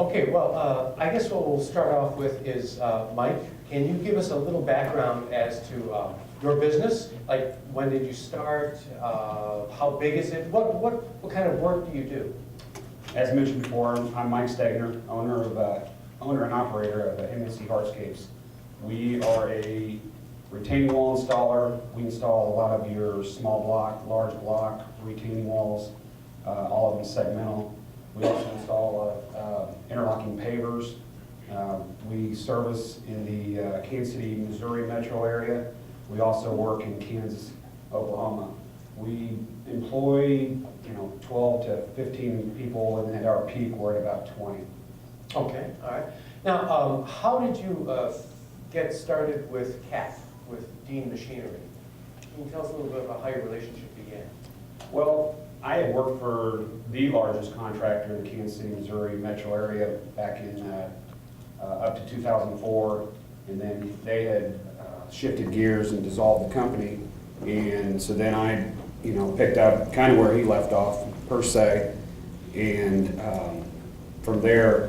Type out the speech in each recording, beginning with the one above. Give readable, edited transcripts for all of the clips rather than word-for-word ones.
Okay, well, I guess what we'll start off with is, Mike, can you give us a little background as to your business? Like, when did you start? How big is it? What kind of work do you do? As mentioned before, I'm Mike Stegner, owner and operator of MSE Hardscapes. We are a retaining wall installer. We install a lot of your small block, large block retaining walls, all of them segmental. We also install a lot of interlocking pavers. We service in the Kansas City, Missouri metro area. We also work in Kansas, Oklahoma. We employ 12 to 15 people, and at our peak we're at about 20. Okay, all right. Now, how did you get started with CAF, with Dean Machinery? Can you tell us a little bit about how your relationship began? Well, I had worked for the largest contractor in the Kansas City, Missouri metro area back in up to 2004, and then they had shifted gears and dissolved the company, and so then I picked up kind of where he left off per se, and from there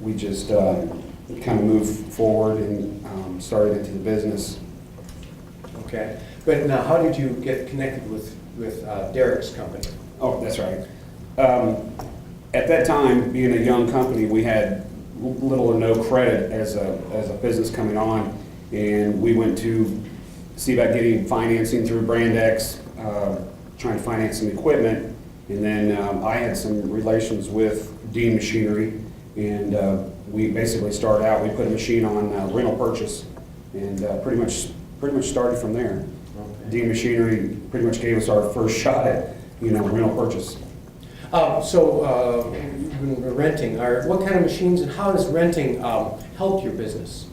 we just kind of moved forward and started into the business. Okay, but now how did you get connected with Derek's company? Oh, that's right. At that time, being a young company, we had little or no credit as a business coming on, and we went to see about getting financing through Brand X, trying to finance some equipment, and then I had some relations with Dean Machinery, and we basically started out. We put a machine on rental purchase, and pretty much started from there. Okay. Dean Machinery pretty much gave us our first shot at rental purchase. So you've been renting. What kind of machines and how does renting help your business?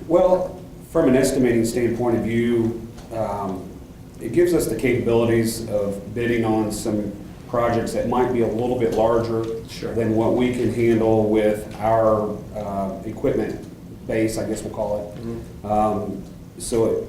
Well, from an estimating standpoint of view, it gives us the capabilities of bidding on some projects that might be a little bit larger Sure. than what we can handle with our equipment base, I guess we'll call it. Mm-hmm. So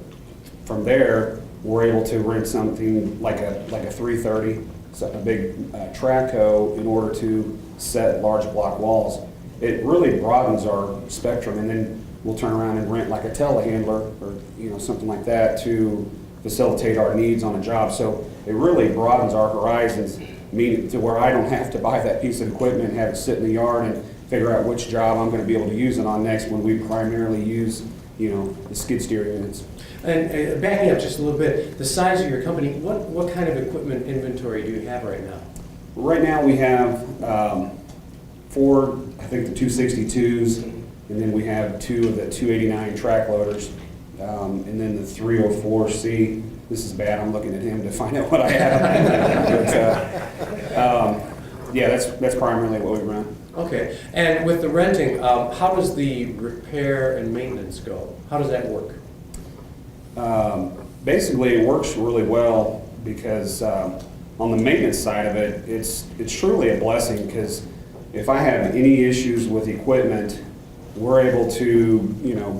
from there, we're able to rent something like a 330, so a big track hoe, in order to set large block walls. It really broadens our spectrum, and then we'll turn around and rent like a telehandler or something like that to facilitate our needs on a job. So it really broadens our horizons, meaning to where I don't have to buy that piece of equipment and have it sit in the yard and figure out which job I'm going to be able to use it on next, when we primarily use the skid steer units. And backing up just a little bit, the size of your company, what kind of equipment inventory do you have right now? Right now we have 4, I think the 262s, and then we have 2 of the 289 track loaders, and then the 304C. This is bad, I'm looking at him to find out what I have. But, yeah, that's primarily what we run. Okay, and with the renting, how does the repair and maintenance go? How does that work? Basically, it works really well because on the maintenance side of it, it's truly a blessing, because if I have any issues with equipment, we're able to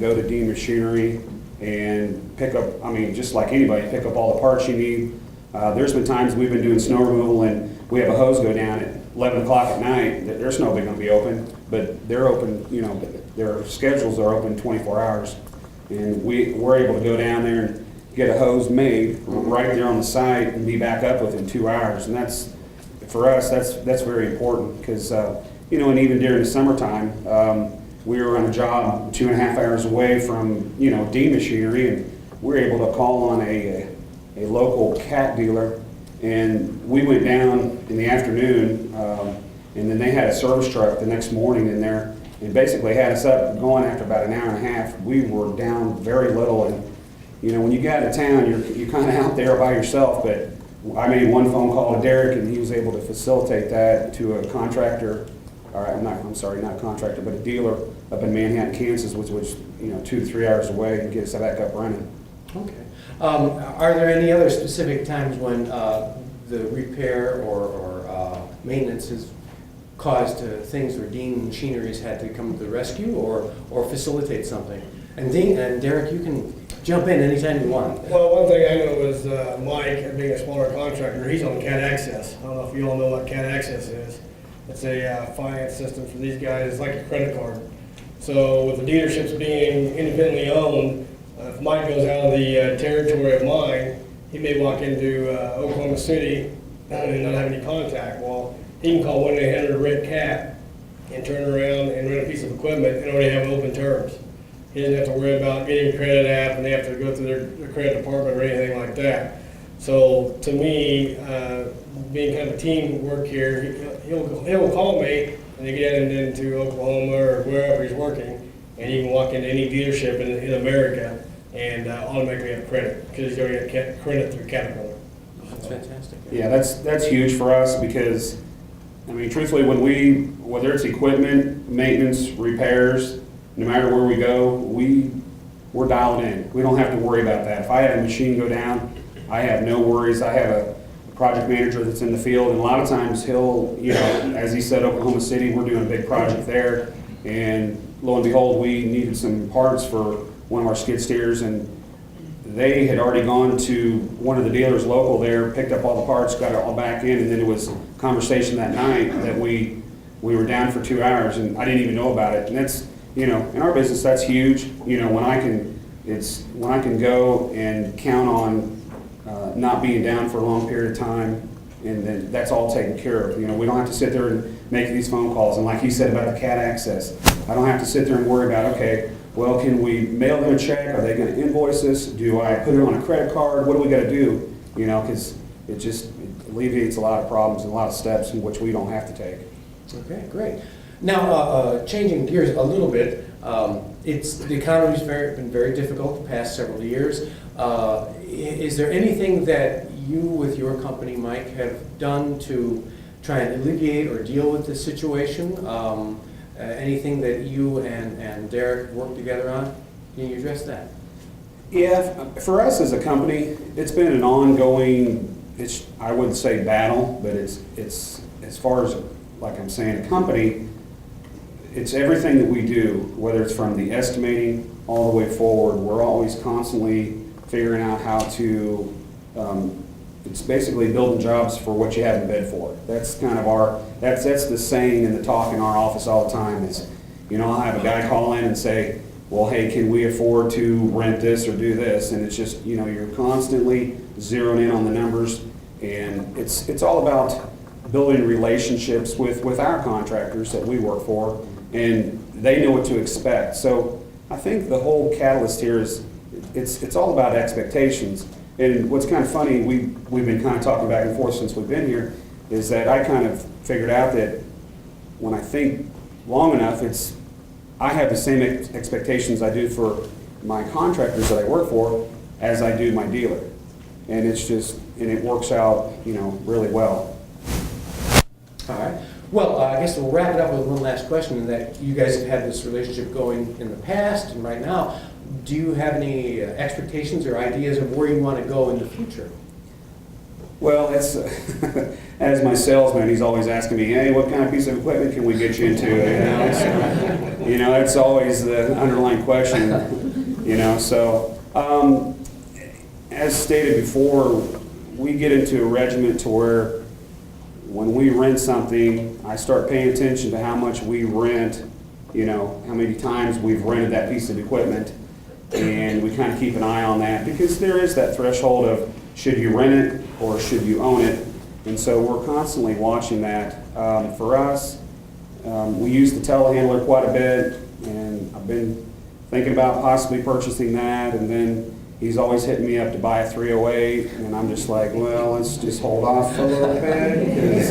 go to Dean Machinery and pick up, just like anybody, pick up all the parts you need. There's been times we've been doing snow removal and we have a hose go down at 11 o'clock at night. Their snow going to be open, but they're open, their schedules are open 24 hours. And we're able to go down there and get a hose made right there on the site and be back up within 2 hours. And that's, for us, that's very important, because, and even during the summertime, we were on a job 2.5 hours away from, Dean Machinery, and we were able to call on a local cat dealer, and we went down in the afternoon, and then they had a service truck the next morning in there, and basically had us up and going after about an hour and a half. We were down very little, and when you get out of town, you're kind of out there by yourself. But I made one phone call to Derek, and he was able to facilitate that to a contractor. I'm sorry, not a contractor, but a dealer up in Manhattan, Kansas, which was 2 to 3 hours away, and get us back up running. Okay. Are there any other specific times when the repair or maintenance has caused things where Dean Machinery's had to come to the rescue or facilitate something? And Derek, you can jump in anytime you want. Well, one thing I know is Mike, being a smaller contractor, he's on Cat Access. I don't know if you all know what Cat Access is. It's a finance system for these guys. It's like a credit card. So with the dealerships being independently owned, if Mike goes out of the territory of mine, he may walk into Oklahoma City and not have any contact. Well, he can call 1-800-RED-CAT and turn around and rent a piece of equipment and already have open terms. He doesn't have to worry about getting a credit app and they have to go through their credit department or anything like that. So to me, being kind of a teamwork here, he'll call me and they get into Oklahoma or wherever he's working, and he can walk into any dealership in America and automatically have credit because he's already got credit through Caterpillar. That's fantastic. Yeah, that's huge for us because, I mean, truthfully, whether it's equipment, maintenance, repairs, no matter where we go, we're dialed in. We don't have to worry about that. If I have a machine go down, I have no worries. I have a project manager that's in the field, and a lot of times he'll, as he said, Oklahoma City, we're doing a big project there, and lo and behold, we needed some parts for one of our skid steers, and they had already gone to one of the dealers local there, picked up all the parts, got it all back in, and then it was conversation that night that we were down for 2 hours, and I didn't even know about it. And that's, in our business, that's huge. When I can go and count on not being down for a long period of time, and then that's all taken care of. We don't have to sit there and make these phone calls. And like you said about the CAT access, I don't have to sit there and worry about, okay, well, can we mail them a check? Are they going to invoice us? Do I put it on a credit card? What do we got to do? Because it alleviates a lot of problems and a lot of steps in which we don't have to take. Okay, great. Now, changing gears a little bit, the economy's been very difficult the past several years. Is there anything that you, with your company, Mike, have done to try and alleviate or deal with this situation? Anything that you and Derek work together on? Can you address that? Yeah, for us as a company, it's been an ongoing, I wouldn't say battle, but it's as far as, like I'm saying, a company, it's everything that we do, whether it's from the estimating all the way forward, we're always constantly figuring out how to, it's basically building jobs for what you have in bid for. That's kind of that's the saying and the talk in our office all the time is, I'll have a guy call in and say, well, hey, can we afford to rent this or do this? And it's just, you're constantly zeroing in on the numbers, and it's all about building relationships with our contractors that we work for, and they know what to expect. So I think the whole catalyst here is it's all about expectations. And what's kind of funny, we've been kind of talking back and forth since we've been here, is that I kind of figured out that when I think long enough, I have the same expectations I do for my contractors that I work for as I do my dealer. And it works out, really well. All right. Well, I guess we'll wrap it up with one last question, that you guys have had this relationship going in the past and right now. Do you have any expectations or ideas of where you want to go in the future? Well, it's, as my salesman, he's always asking me, hey, what kind of piece of equipment can we get you into? It's always the underlying question, So, as stated before, we get into a regiment to where when we rent something, I start paying attention to how much we rent, how many times we've rented that piece of equipment, and we kind of keep an eye on that because there is that threshold of should you rent it or should you own it, and so we're constantly watching that. For us, we use the telehandler quite a bit, and I've been thinking about possibly purchasing that, and then he's always hitting me up to buy a 308, and I'm just like, well, let's just hold off for a little bit, because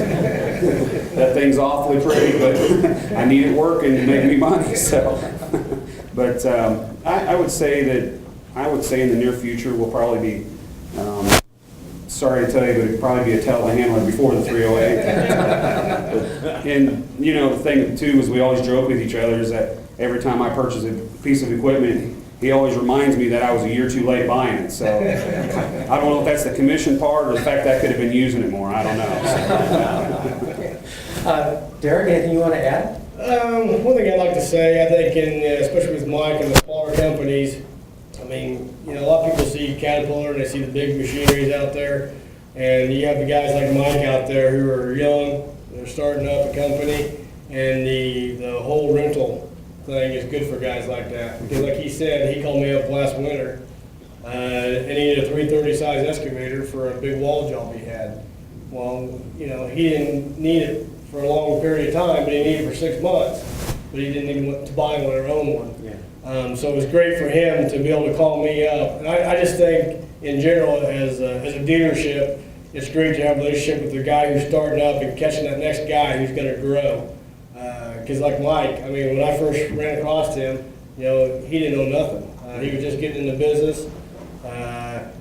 that thing's awfully pretty, but I need it working to make me money, so. But I would say in the near future, we'll probably be, sorry to tell you, but it'd probably be a telehandler before the 308. And, the thing, too, is we always joke with each other is that every time I purchase a piece of equipment, he always reminds me that I was a year too late buying it. So I don't know if that's the commission part or the fact that I could have been using it more. I don't know. Derek, anything you want to add? One thing I'd like to say, I think, especially with Mike and the smaller companies, a lot of people see Caterpillar and they see the big machineries out there, and you have the guys like Mike out there who are young, they're they're starting up a company, and the whole rental thing is good for guys like that. Because like he said, he called me up last winter, and he needed a 330 size excavator for a big wall job he had. Well, you know, he didn't need it for a long period of time, but he needed it for 6 months. But he didn't even want to buy one or own one. Yeah. So it was great for him to be able to call me up. And I just think, in general, as a dealership, it's great to have a relationship with the guy who's starting up and catching that next guy who's going to grow. Because like Mike, I mean, when I first ran across him, you know, he didn't know nothing. He was just getting into business.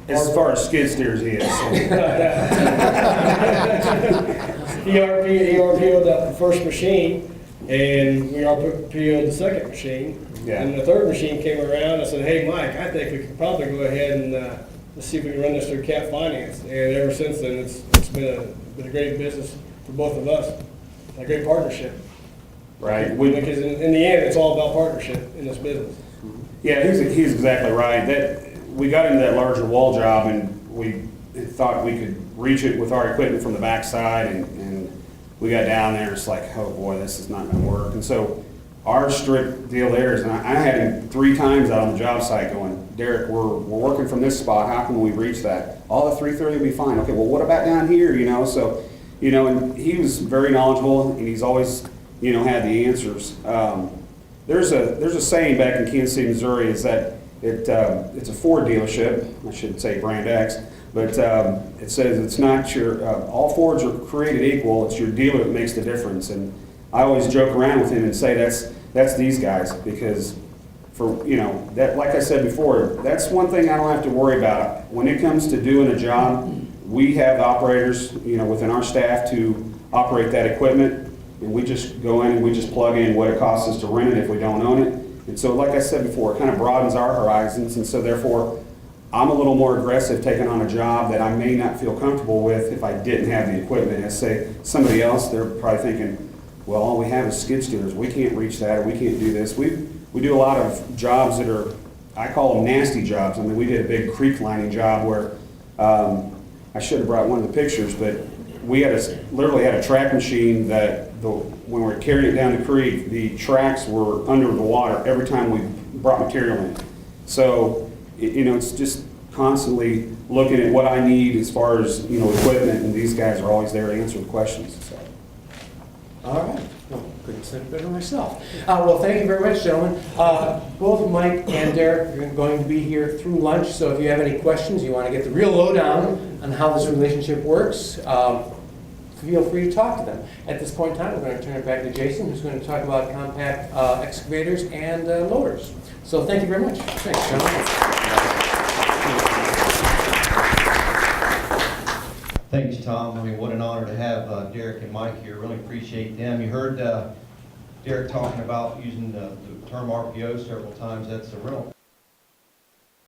As far as skid steers, he is. He RPO'd that first machine, and we RPO'd the second machine. Yeah. And the third machine came around, I said, hey, Mike, I think we could probably go ahead and let's see if we can run this through Cat Finance. And ever since then, it's been a great business for both of us, a great partnership. Right. Because in the end, it's all about partnership in this business. Yeah, he's exactly right. We got into that larger wall job, and we thought we could reach it with our equipment from the backside, and we got down there, it's like, oh boy, this is not gonna work. And so our strict deal there is, and I had him 3 times out on the job site going, Derek, we're working from this spot, how can we reach that? All the 330 will be fine. Okay, well, what about down here, you know? So, you know, and he was very knowledgeable, and he's always, you know, had the answers. There's a saying back in Kansas City, Missouri, is that it's a Ford dealership, I should say brand X, but it says it's not all Fords are created equal, it's your dealer that makes the difference. And I always joke around with him and say that's these guys, because you know, that, like I said before, that's one thing I don't have to worry about. When it comes to doing a job, we have operators, you know, within our staff to operate that equipment, and we just go in and we just plug in what it costs us to rent it if we don't own it. And so, like I said before, it kind of broadens our horizons, and so therefore, I'm a little more aggressive taking on a job that I may not feel comfortable with if I didn't have the equipment. As say somebody else, they're probably thinking, well, all we have is skid steers. We can't reach that, or we can't do this. We do a lot of jobs that are, I call them nasty jobs. I mean, we did a big creek lining job where I should have brought one of the pictures, but we literally had a track machine that when we were carrying it down the creek, the tracks were under the water every time we brought material in. So, you know, it's just constantly looking at what I need as far as, you know, equipment, and these guys are always there to answer the questions. So. All right. Well, couldn't say it better myself. Well, thank you very much, gentlemen. Both Mike and Derek are going to be here through lunch, so if you have any questions, you want to get the real lowdown on how this relationship works, feel free to talk to them. At this point in time, we're going to turn it back to Jason, who's going to talk about compact excavators and loaders. So thank you very much. Thanks, gentlemen. Thanks, Tom. I mean, what an honor to have Derek and Mike here. Really appreciate them. You heard Derek talking about using the term RPO several times. That's a rental